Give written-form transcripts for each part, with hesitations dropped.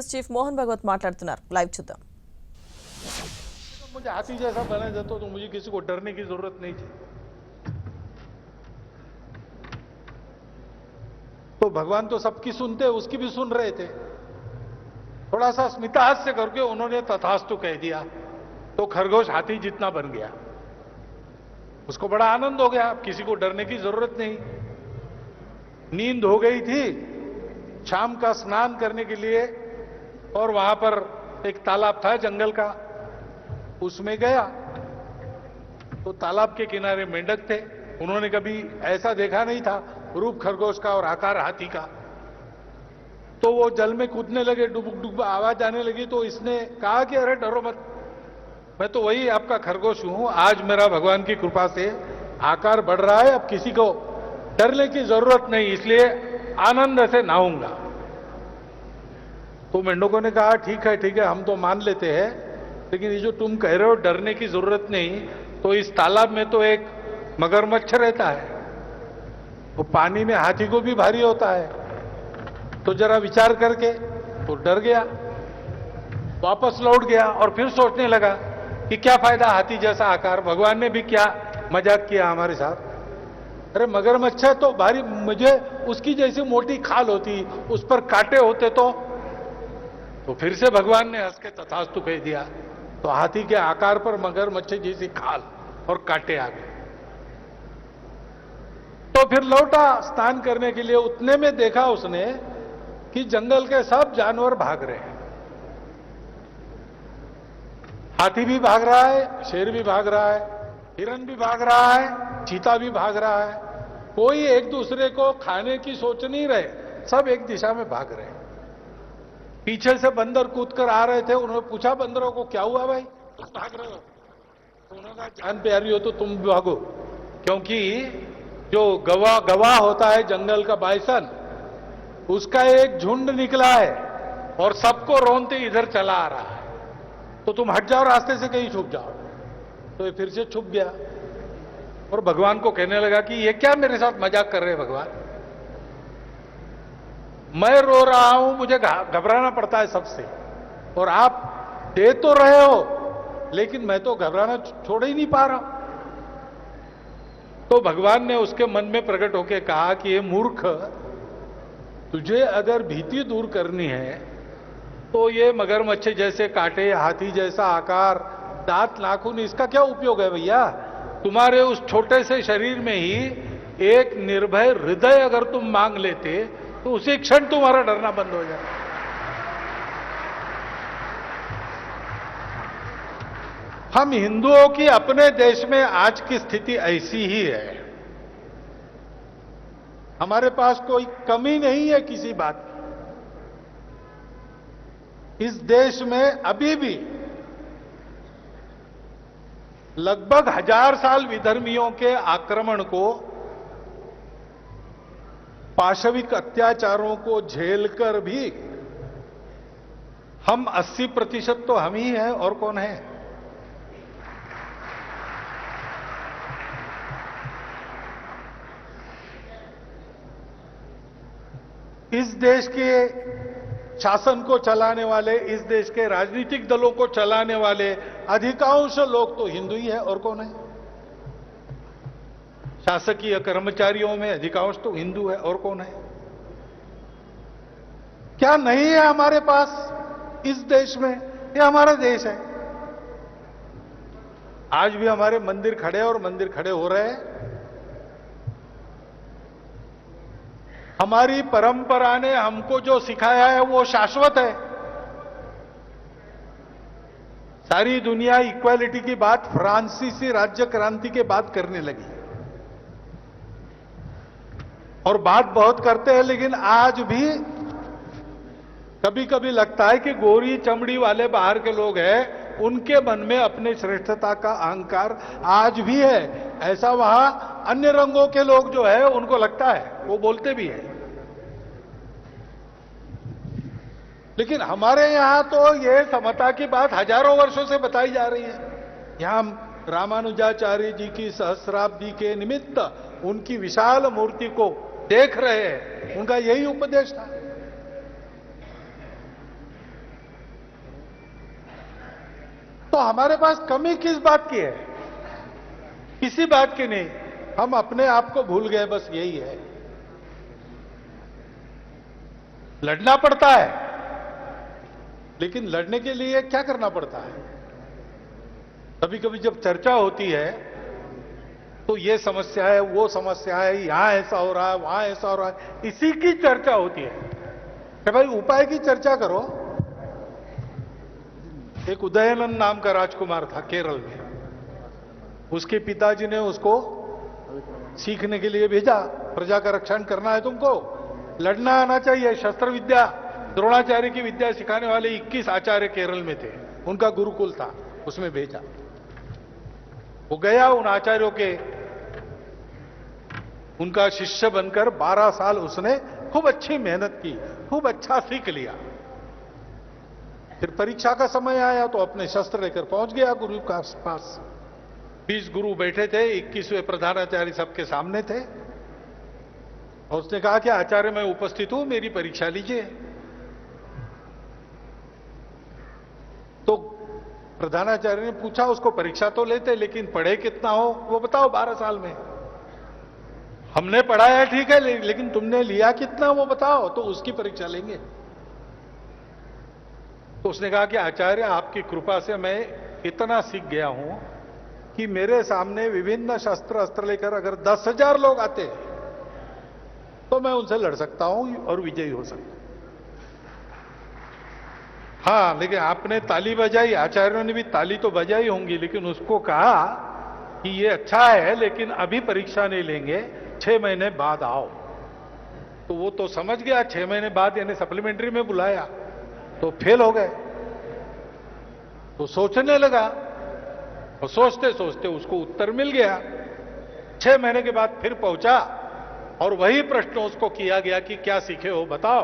Chief Mohan भगवत మాట్లాడుతున్నారు live చూద్దాం। मुझे हाथी जैसा बना देता तो मुझे किसी को डरने की जरूरत नहीं थी। तो भगवान तो सबकी सुनते, उसकी भी सुन रहे थे। थोड़ा सा स्मितहास्य करके उन्होंने तथास्तु कह दिया तो खरगोश हाथी जितना बन गया। उसको बड़ा आनंद हो गया, अब किसी को डरने की जरूरत नहीं। नींद हो गई थी, शाम का स्नान करने के लिए और वहां पर एक तालाब था जंगल का, उसमें गया तो तालाब के किनारे मेंढक थे। उन्होंने कभी ऐसा देखा नहीं था, रूप खरगोश का और आकार हाथी का। तो वो जल में कूदने लगे, डुबुक डुबुक आवाज आने लगी। तो इसने कहा कि अरे डरो मत, मैं तो वही आपका खरगोश हूं। आज मेरा भगवान की कृपा से आकार बढ़ रहा है, अब किसी को डरने की जरूरत नहीं, इसलिए आनंद से नहाऊंगा। तो मेंढकों ने कहा ठीक है हम तो मान लेते हैं, लेकिन ये जो तुम कह रहे हो डरने की जरूरत नहीं, तो इस तालाब में तो एक मगरमच्छ रहता है, वो पानी में हाथी को भी भारी होता है। तो जरा विचार करके तो डर गया, वापस लौट गया और फिर सोचने लगा कि क्या फायदा हाथी जैसा आकार, भगवान ने भी क्या मजाक किया हमारे साथ। अरे मगरमच्छ है तो भारी, मुझे उसकी जैसी मोटी खाल होती, उस पर कांटे होते तो फिर से भगवान ने हंस के तथास्तु कह दिया। तो हाथी के आकार पर मगरमच्छ जैसी खाल और कांटे आ गए। तो फिर लौटा स्नान करने के लिए। उतने में देखा उसने कि जंगल के सब जानवर भाग रहे हैं। हाथी भी भाग रहा है, शेर भी भाग रहा है, हिरन भी भाग रहा है, चीता भी भाग रहा है। कोई एक दूसरे को खाने की सोच नहीं रहे, सब एक दिशा में भाग रहे हैं। पीछे से बंदर कूदकर आ रहे थे, उन्होंने पूछा बंदरों को क्या हुआ भाई, तुम भाग रहे हो? तो उन्होंने कहा जान प्यारी हो तो तुम भी भागो, क्योंकि जो गवाह होता है जंगल का बाइसन, उसका एक झुंड निकला है और सबको रोनते इधर चला आ रहा है। तो तुम हट जाओ, रास्ते से कहीं छुप जाओ। तो ये फिर से छुप गया और भगवान को कहने लगा कि ये क्या मेरे साथ मजाक कर रहे हैं भगवान, मैं रो रहा हूं, मुझे घबराना पड़ता है सबसे, और आप दे तो रहे हो लेकिन मैं तो घबराना छोड़ ही नहीं पा रहा हूं। तो भगवान ने उसके मन में प्रकट होकर कहा कि ये मूर्ख, तुझे अगर भीति दूर करनी है तो ये मगरमच्छ जैसे कांटे, हाथी जैसा आकार, दांत नाखून, इसका क्या उपयोग है भैया? तुम्हारे उस छोटे से शरीर में ही एक निर्भय हृदय अगर तुम मांग लेते तो उसी क्षण तुम्हारा डरना बंद हो जाए। हम हिंदुओं की अपने देश में आज की स्थिति ऐसी ही है। हमारे पास कोई कमी नहीं है किसी बात की। इस देश में अभी भी लगभग 1000 साल विधर्मियों के आक्रमण को, पाशविक अत्याचारों को झेलकर भी हम 80% तो हम ही हैं, और कौन है? इस देश के शासन को चलाने वाले, इस देश के राजनीतिक दलों को चलाने वाले अधिकांश लोग तो हिंदू ही है, और कौन है? शासकीय कर्मचारियों में अधिकांश तो हिंदू है, और कौन है? क्या नहीं है हमारे पास इस देश में? ये हमारा देश है। आज भी हमारे मंदिर खड़े और मंदिर खड़े हो रहे हैं। हमारी परंपरा ने हमको जो सिखाया है वो शाश्वत है। सारी दुनिया इक्वालिटी की बात फ्रांसीसी राज्य क्रांति के बाद करने लगी, और बात बहुत करते हैं, लेकिन आज भी कभी कभी लगता है कि गोरी चमड़ी वाले बाहर के लोग हैं, उनके मन में अपने श्रेष्ठता का अहंकार आज भी है। ऐसा वहां अन्य रंगों के लोग जो है उनको लगता है, वो बोलते भी हैं। लेकिन हमारे यहां तो ये समता की बात हजारों वर्षों से बताई जा रही है। यहां रामानुजाचार्य जी की सहस्राब्दी के निमित्त उनकी विशाल मूर्ति को देख रहे हैं, उनका यही उपदेश था। तो हमारे पास कमी किस बात की है? किसी बात की नहीं। हम अपने आप को भूल गए, बस यही है। लड़ना पड़ता है, लेकिन लड़ने के लिए क्या करना पड़ता है? कभी कभी जब चर्चा होती है तो ये समस्या है, वो समस्या है, यहां ऐसा हो रहा है, वहां ऐसा हो रहा है, इसी की चर्चा होती है कि भाई उपाय की चर्चा करो। एक उदयनन नाम का राजकुमार था केरल में। उसके पिताजी ने उसको सीखने के लिए भेजा, प्रजा का रक्षण करना है तुमको, लड़ना आना चाहिए, शस्त्र विद्या, द्रोणाचार्य की विद्या सिखाने वाले 21 आचार्य केरल में थे, उनका गुरुकुल था, उसमें भेजा। वो गया, उन आचार्यों के उनका शिष्य बनकर 12 साल उसने खूब अच्छी मेहनत की, खूब अच्छा सीख लिया। फिर परीक्षा का समय आया तो अपने शस्त्र लेकर पहुंच गया गुरु के पास। 20 गुरु बैठे थे, 21वें प्रधानाचार्य सबके सामने थे, और उसने कहा कि आचार्य मैं उपस्थित हूं, मेरी परीक्षा लीजिए। तो प्रधानाचार्य ने पूछा उसको, परीक्षा तो लेते लेकिन पढ़े कितना हो वो बताओ 12 साल में। हमने पढ़ाया ठीक है, लेकिन तुमने लिया कितना वो बताओ, तो उसकी परीक्षा लेंगे। तो उसने कहा कि आचार्य आपकी कृपा से मैं इतना सीख गया हूं कि मेरे सामने विभिन्न शस्त्र अस्त्र लेकर अगर 10,000 लोग आते तो मैं उनसे लड़ सकता हूं और विजयी हो सकता हूं। हां, लेकिन आपने ताली बजाई, आचार्यों ने भी ताली तो बजाई होंगी, लेकिन उसको कहा कि ये अच्छा है लेकिन अभी परीक्षा नहीं लेंगे, 6 महीने बाद आओ। तो वो तो समझ गया, 6 महीने बाद यानी सप्लीमेंट्री में बुलाया, तो फेल हो गए। तो सोचने लगा, और सोचते सोचते उसको उत्तर मिल गया। 6 महीने के बाद फिर पहुंचा और वही प्रश्न उसको किया गया कि क्या सीखे हो बताओ।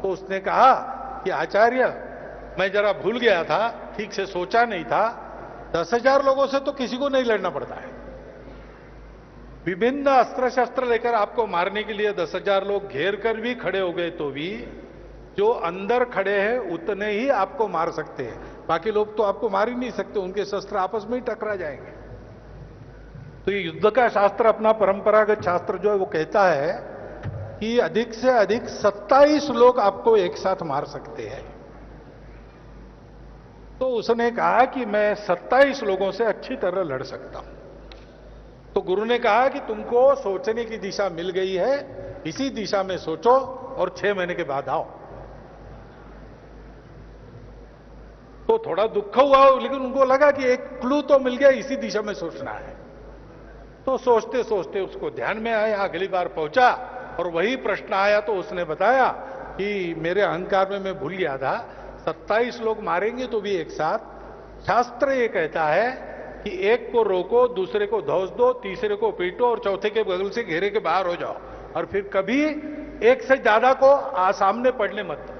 तो उसने कहा कि आचार्य मैं जरा भूल गया था, ठीक से सोचा नहीं था, 10,000 लोगों से तो किसी को नहीं लड़ना पड़ता है। विभिन्न अस्त्र शस्त्र लेकर आपको मारने के लिए 10,000 लोग घेर कर भी खड़े हो गए तो भी जो अंदर खड़े हैं उतने ही आपको मार सकते हैं, बाकी लोग तो आपको मार ही नहीं सकते, उनके शस्त्र आपस में ही टकरा जाएंगे। तो ये युद्ध का शास्त्र, अपना परंपरागत शास्त्र जो है वो कहता है कि अधिक से अधिक 27 लोग आपको एक साथ मार सकते हैं। तो उसने कहा कि मैं 27 लोगों से अच्छी तरह लड़ सकता हूं। तो गुरु ने कहा कि तुमको सोचने की दिशा मिल गई है, इसी दिशा में सोचो और 6 महीने के बाद आओ। तो थोड़ा दुख हुआ, लेकिन उनको लगा कि एक क्लू तो मिल गया, इसी दिशा में सोचना है। तो सोचते सोचते उसको ध्यान में आया, अगली बार पहुंचा और वही प्रश्न आया तो उसने बताया कि मेरे अहंकार में मैं भूल गया था, 27 लोग मारेंगे तो भी एक साथ। शास्त्र ये कहता है कि एक को रोको, दूसरे को धौस दो, तीसरे को पीटो और चौथे के बगल से घेरे के बाहर हो जाओ, और फिर कभी एक से ज्यादा को सामने पड़ने मत दो।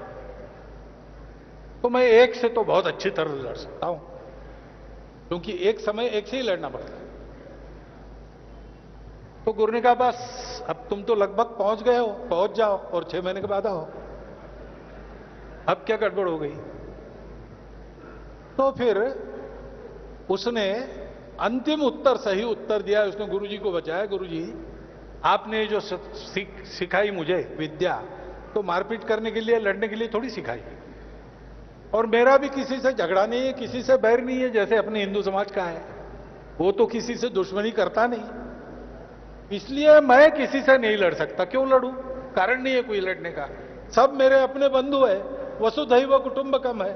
तो मैं एक से तो बहुत अच्छी तरह लड़ सकता हूं, क्योंकि एक समय एक से ही लड़ना पड़ता है। तो गुरु ने कहा बस अब तुम तो लगभग पहुंच गए हो, पहुंच जाओ और 6 महीने के बाद आओ। अब क्या गड़बड़ हो गई? तो फिर उसने अंतिम उत्तर, सही उत्तर दिया। उसने गुरुजी को बचाया, गुरुजी आपने जो सिखाई मुझे विद्या, तो मारपीट करने के लिए, लड़ने के लिए थोड़ी सिखाई, और मेरा भी किसी से झगड़ा नहीं है, किसी से बैर नहीं है, जैसे अपने हिंदू समाज का है। वो तो किसी से दुश्मनी करता नहीं, इसलिए मैं किसी से नहीं लड़ सकता। क्यों लड़ूं? कारण नहीं है कोई लड़ने का, सब मेरे अपने बंधु है, वसुधैव कुटुंबकम है।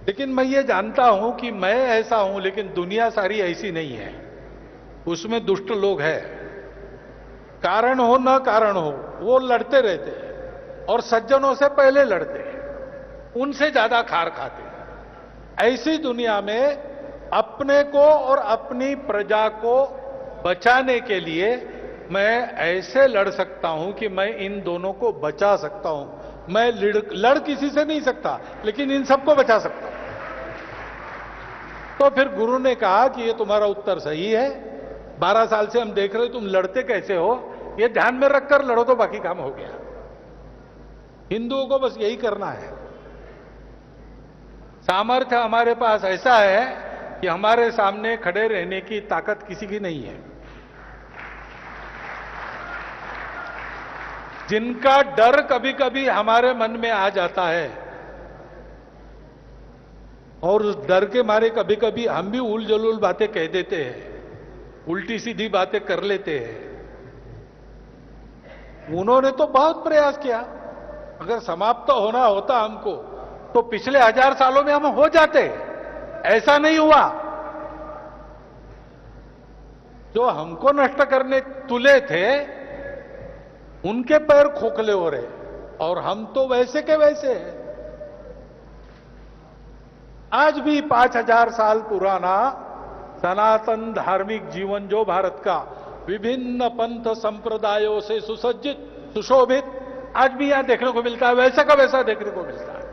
लेकिन मैं ये जानता हूं कि मैं ऐसा हूं, लेकिन दुनिया सारी ऐसी नहीं है, उसमें दुष्ट लोग हैं। कारण हो न कारण हो वो लड़ते रहते हैं, और सज्जनों से पहले लड़ते हैं, उनसे ज्यादा खार खाते हैं। ऐसी दुनिया में अपने को और अपनी प्रजा को बचाने के लिए मैं ऐसे लड़ सकता हूं कि मैं इन दोनों को बचा सकता हूं। मैं लड़ किसी से नहीं सकता, लेकिन इन सबको बचा सकता हूं। तो फिर गुरु ने कहा कि ये तुम्हारा उत्तर सही है, 12 साल से हम देख रहे तुम लड़ते कैसे हो, ये ध्यान में रखकर लड़ो तो बाकी काम हो गया। हिंदुओं को बस यही करना है, सामर्थ्य हमारे पास ऐसा है कि हमारे सामने खड़े रहने की ताकत किसी की नहीं है। जिनका डर कभी कभी हमारे मन में आ जाता है और उस डर के मारे कभी कभी हम भी उल जलूल बातें कह देते हैं, उल्टी सीधी बातें कर लेते हैं। उन्होंने तो बहुत प्रयास किया। अगर समाप्त होना होता हमको तो पिछले 1000 सालों में हम हो जाते। ऐसा नहीं हुआ। जो हमको नष्ट करने तुले थे उनके पैर खोखले हो रहे और हम तो वैसे के वैसे हैं। आज भी 5000 साल पुराना सनातन धार्मिक जीवन जो भारत का विभिन्न पंथ संप्रदायों से सुसज्जित सुशोभित आज भी यहां देखने को मिलता है, वैसा का वैसा देखने को मिलता है।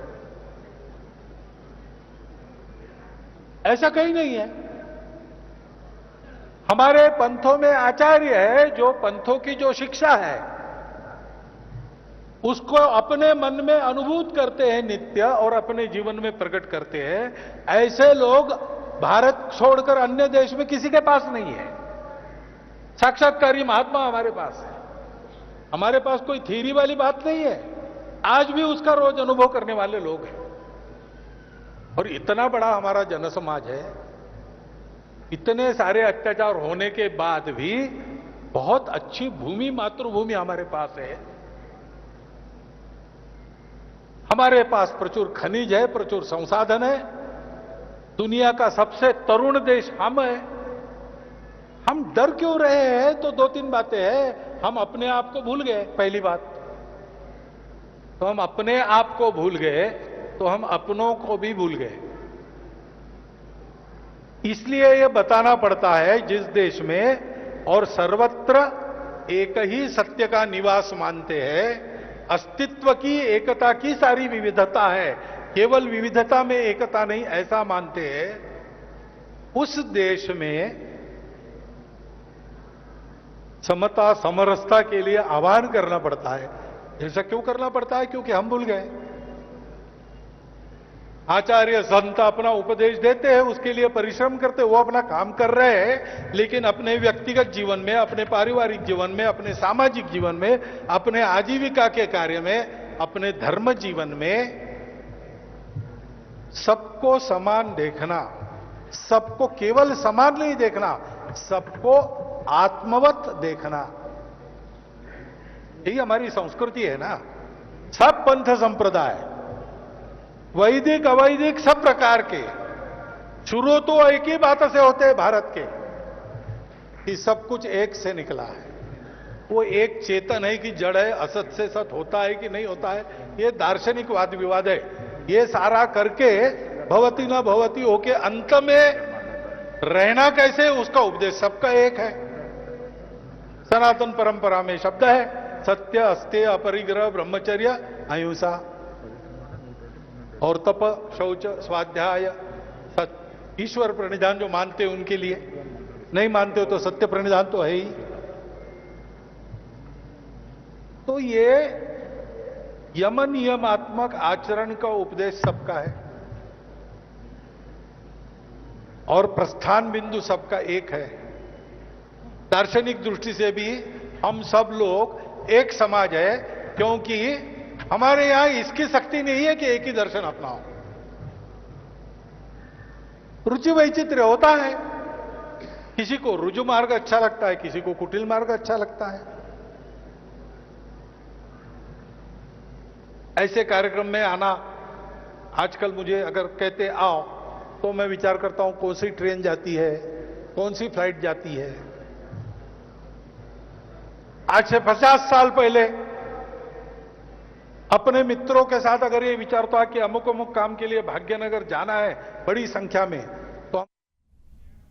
ऐसा कहीं नहीं है। हमारे पंथों में आचार्य है जो पंथों की जो शिक्षा है उसको अपने मन में अनुभूत करते हैं नित्य और अपने जीवन में प्रकट करते हैं। ऐसे लोग भारत छोड़कर अन्य देश में किसी के पास नहीं है। साक्षात्कारी महात्मा हमारे पास है। हमारे पास कोई थ्योरी वाली बात नहीं है। आज भी उसका रोज अनुभव करने वाले लोग हैं। और इतना बड़ा हमारा जनसमाज है, इतने सारे अत्याचार होने के बाद भी बहुत अच्छी भूमि मातृभूमि हमारे पास है। हमारे पास प्रचुर खनिज है, प्रचुर संसाधन है। दुनिया का सबसे तरुण देश हम है। हम डर क्यों रहे हैं? तो 2-3 बातें हैं। हम अपने आप को भूल गए, पहली बात तो हम अपने आप को भूल गए तो हम अपनों को भी भूल गए। इसलिए यह बताना पड़ता है जिस देश में और सर्वत्र एक ही सत्य का निवास मानते हैं, अस्तित्व की एकता की सारी विविधता है, केवल विविधता में एकता नहीं ऐसा मानते हैं, उस देश में समता समरसता के लिए आह्वान करना पड़ता है। ऐसा क्यों करना पड़ता है? क्योंकि हम भूल गए। आचार्य संत अपना उपदेश देते हैं, उसके लिए परिश्रम करते हैं, वो अपना काम कर रहे हैं, लेकिन अपने व्यक्तिगत जीवन में, अपने पारिवारिक जीवन में, अपने सामाजिक जीवन में, अपने आजीविका के कार्य में, अपने धर्म जीवन में सबको समान देखना, सबको केवल समान नहीं देखना, सबको आत्मवत देखना, यही हमारी संस्कृति है ना। सब पंथ संप्रदाय, वैदिक अवैदिक सब प्रकार के शुरू तो एक ही बात से होते हैं भारत के कि सब कुछ एक से निकला है। वो एक चेतन है कि जड़ है, असत से सत होता है कि नहीं होता है, ये दार्शनिक वाद विवाद है। ये सारा करके भवती न भवती होके अंत में रहना कैसे, उसका उपदेश सबका एक है। सनातन परंपरा में शब्द है सत्य अस्तेय अपरिग्रह ब्रह्मचर्य अहिंसा और तप शौच स्वाध्याय ईश्वर प्रणिधान जो मानते हैं उनके लिए, नहीं मानते हो तो सत्य प्रणिधान तो है ही। तो ये यम नियमात्मक आचरण का उपदेश सबका है और प्रस्थान बिंदु सबका एक है। दार्शनिक दृष्टि से भी हम सब लोग एक समाज है, क्योंकि हमारे यहां इसकी शक्ति नहीं है कि एक ही दर्शन अपनाओ। रुचि वैचित्र्य होता है, किसी को रुजु मार्ग अच्छा लगता है, किसी को कुटिल मार्ग अच्छा लगता है। ऐसे कार्यक्रम में आना, आजकल मुझे अगर कहते आओ तो मैं विचार करता हूं कौन सी ट्रेन जाती है, कौन सी फ्लाइट जाती है। आज से 50 साल पहले अपने मित्रों के साथ अगर ये विचारता कि अमुक अमुक काम के लिए भाग्यनगर जाना है बड़ी संख्या में,